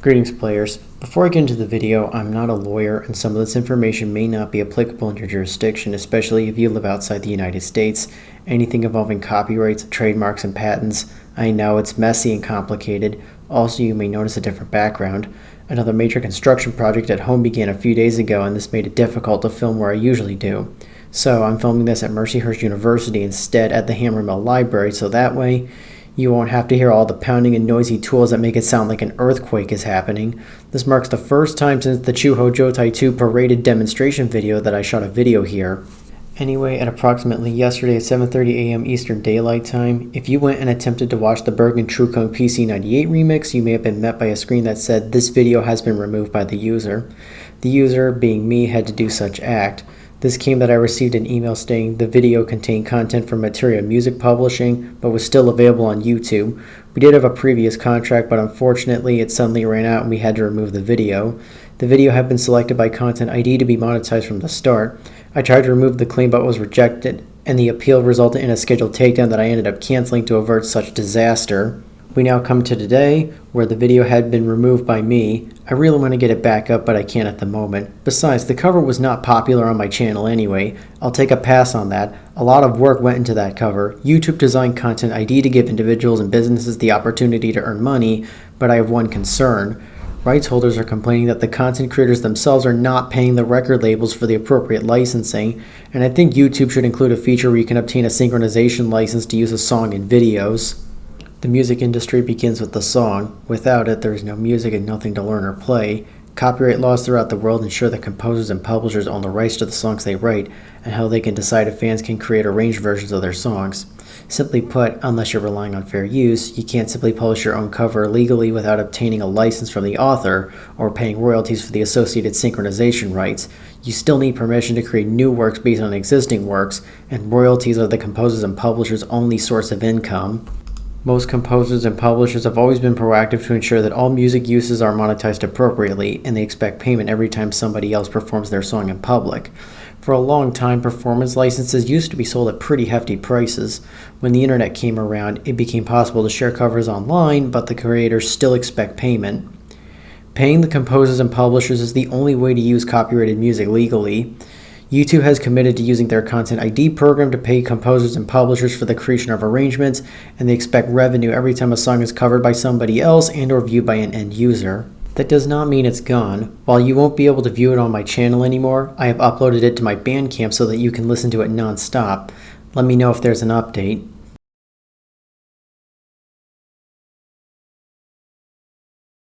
Greetings players. Before I get into the video, I'm not a lawyer and some of this information may not be applicable in your jurisdiction, especially if you live outside the United States. Anything involving copyrights, trademarks, and patents, I know it's messy and complicated. Also, you may notice a different background. Another major construction project at home began a few days ago and this made it difficult to film where I usually do. So I'm filming this at Mercyhurst University instead at the Hammermill Library, so that way you won't have to hear all the pounding and noisy tools that make it sound like an earthquake is happening. This marks the first time since the Chuhou Joutai 2 Paraided demonstration video that I shot a video here. Anyway, at approximately yesterday at 7:30 a.m. Eastern Daylight Time, if you went and attempted to watch the Bergentruckung PC-98 remix, you may have been met by a screen that said this video has been removed by the user. The user, being me, had to do such act. This came that I received an email stating the video contained content from Materia Music Publishing, but was still available on YouTube. We did have a previous contract, but unfortunately it suddenly ran out and we had to remove the video. The video had been selected by Content ID to be monetized from the start. I tried to remove the claim but was rejected, and the appeal resulted in a scheduled takedown that I ended up canceling to avert such disaster. We now come to today, where the video had been removed by me. I really want to get it back up, but I can't at the moment. Besides, the cover was not popular on my channel anyway. I'll take a pass on that. A lot of work went into that cover. YouTube designed Content ID to give individuals and businesses the opportunity to earn money, but I have one concern. Rights holders are complaining that the content creators themselves are not paying the record labels for the appropriate licensing, and I think YouTube should include a feature where you can obtain a synchronization license to use a song in videos. The music industry begins with the song. Without it, there is no music and nothing to learn or play. Copyright laws throughout the world ensure that composers and publishers own the rights to the songs they write, and how they can decide if fans can create arranged versions of their songs. Simply put, unless you're relying on fair use, you can't simply publish your own cover legally without obtaining a license from the author or paying royalties for the associated synchronization rights. You still need permission to create new works based on existing works, and royalties are the composers and publishers' only source of income. Most composers and publishers have always been proactive to ensure that all music uses are monetized appropriately, and they expect payment every time somebody else performs their song in public. For a long time, performance licenses used to be sold at pretty hefty prices. When the internet came around, it became possible to share covers online, but the creators still expect payment. Paying the composers and publishers is the only way to use copyrighted music legally. YouTube has committed to using their Content ID program to pay composers and publishers for the creation of arrangements, and they expect revenue every time a song is covered by somebody else and or viewed by an end user. That does not mean it's gone. While you won't be able to view it on my channel anymore, I have uploaded it to my Bandcamp so that you can listen to it non-stop. Let me know if there's an update.